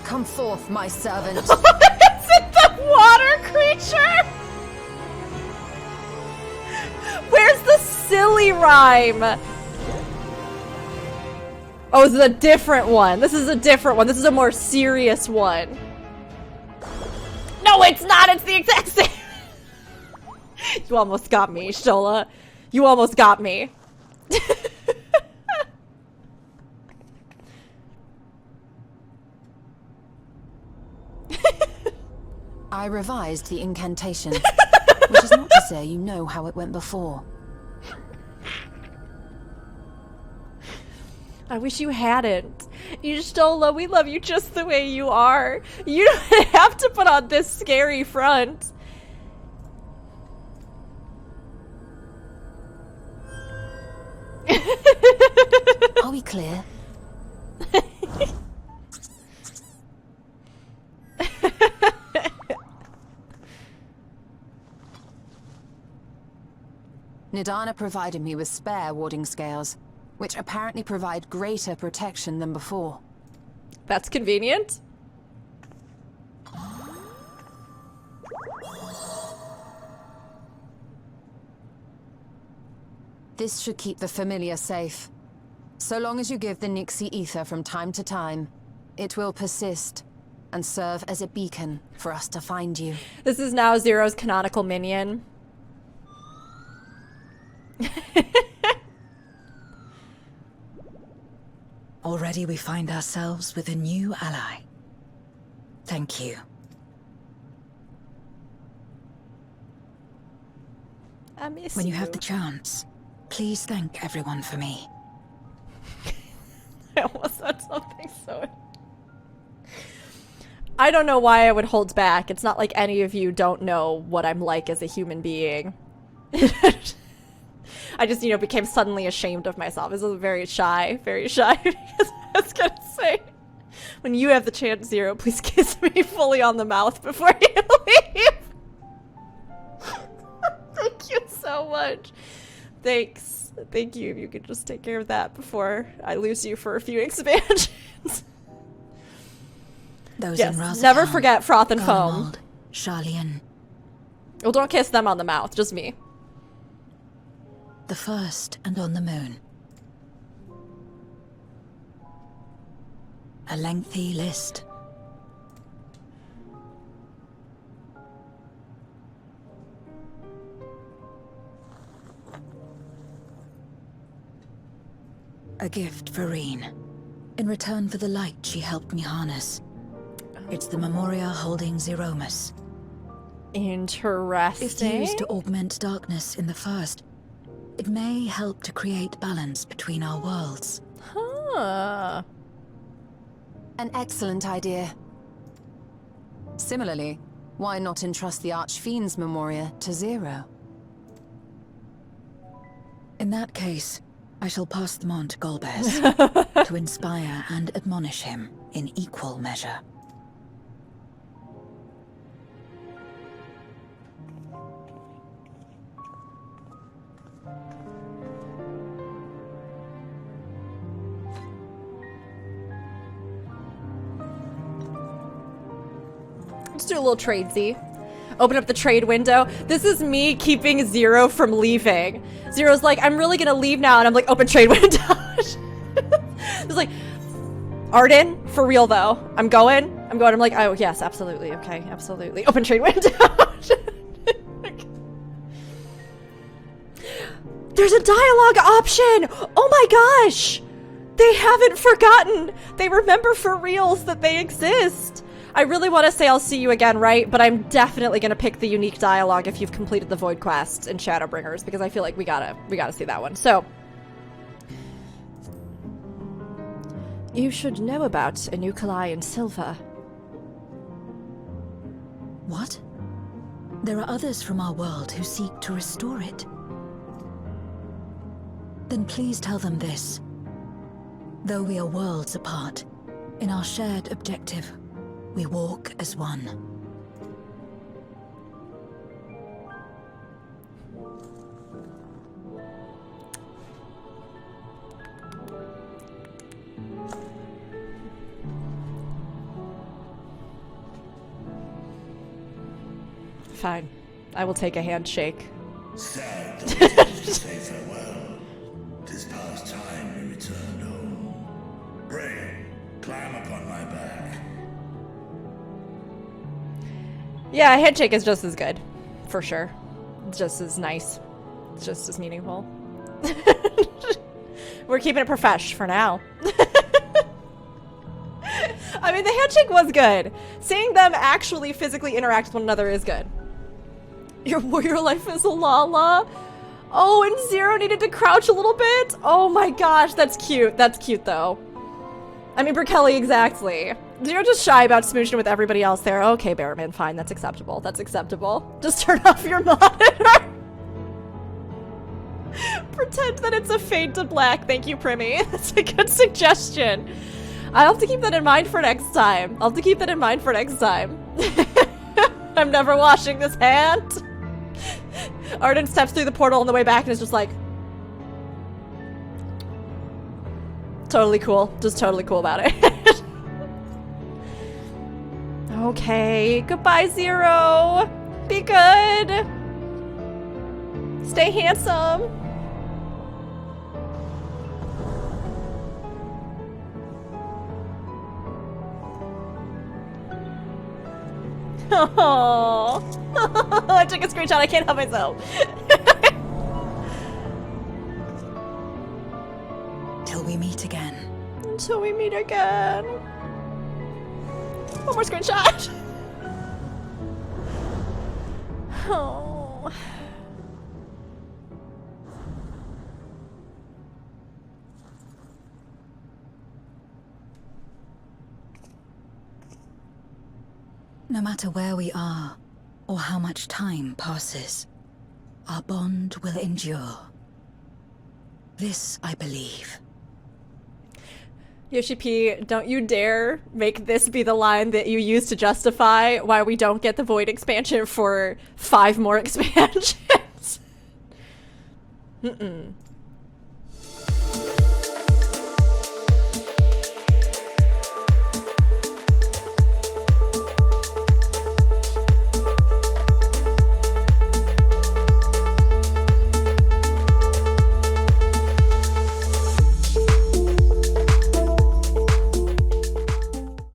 Come forth, my servant. Is it the water creature? Where's the silly rhyme? Oh, this is a different one. This is a different one. This is a more serious one. No, it's not. It's the exact same. You almost got me, Shola. You almost got me. I revised the incantation, which is not to say you know how it went before. I wish you hadn't. Shola, we love you just the way you are. You don't have to put on this scary front. Are we clear? Nidana provided me with spare warding scales, which apparently provide greater protection than before. That's convenient. This should keep the familiar safe. So long as you give the Nixie ether from time to time, it will persist and serve as a beacon for us to find you. This is now Zero's canonical minion. Already we find ourselves with a new ally. Thank you. I miss When you have the chance, please thank everyone for me. I almost said something so... I don't know why I would hold back. It's not like any of you don't know what I'm like as a human being. I just, you know, became suddenly ashamed of myself. I was very shy because I was gonna say, when you have the chance, Zero, please kiss me fully on the mouth before you leave. Thank you so much. Thanks. Thank you. If you could just take care of that before I lose you for a few expansions. Those Yes, in Razatan, never forget Froth and Foam. Garlemald, Sharlayan, Well, don't kiss them on the mouth, just me. the first and on the moon. A lengthy list. A gift for Reen, in return for the light she helped me harness. It's the Memoria holding Zeromus. Interesting. If used to augment darkness in the first, it may help to create balance between our worlds. Huh. An excellent idea. Similarly, why not entrust the Archfiend's Memoria to Zero? In that case, I shall pass them on to Golbez to inspire and admonish him in equal measure. Let's do a little tradesy. Open up the trade window. This is me keeping Zero from leaving. Zero's like, I'm really gonna leave now, and I'm like, open trade window. It's like, Arden, for real though. I'm going. I'm like, oh yes, absolutely, okay, absolutely. Open trade window. There's a dialogue option! Oh my gosh! They haven't forgotten! They remember for reals that they exist! I really want to say I'll see you again, right? But I'm definitely gonna pick the unique dialogue if you've completed the Void quests in Shadowbringers, because I feel like we gotta see that one. So, you should know about Anukalai and Silva. What? There are others from our world who seek to restore it. Then please tell them this. Though we are worlds apart, in our shared objective, we walk as one. Fine. I will take a handshake. Sad that we have to say farewell. 'Tis past time we returned home. Pray, climb upon my back. Yeah, a handshake is just as good. For sure. It's just as nice. It's just as meaningful. We're keeping it profesh for now. I mean, the handshake was good. Seeing them actually physically interact with one another is good. Your warrior life is a la-la. Oh, and Zero needed to crouch a little bit? Oh my gosh, that's cute. That's cute, though. I mean, Berkeley, exactly. You're just shy about smooching with everybody else there. Okay, Bearman, fine. That's acceptable. That's acceptable. Just turn off your monitor. Pretend that it's a fade to black. Thank you, Primmy. That's a good suggestion. I'll have to keep that in mind for next time. I'll have to keep that in mind for next time. I'm never washing this hand. Arden steps through the portal on the way back and is just like... totally cool. Just totally cool about it. Okay, goodbye, Zero. Be good. Stay handsome. Oh, I took a screenshot. I can't help myself. Till we meet again. Until we meet again. One more screenshot. Oh. No matter where we are, or how much time passes, our bond will endure. This I believe. Yoshi P, don't you dare make this be the line that you use to justify why we don't get the Void expansion for 5 more expansions.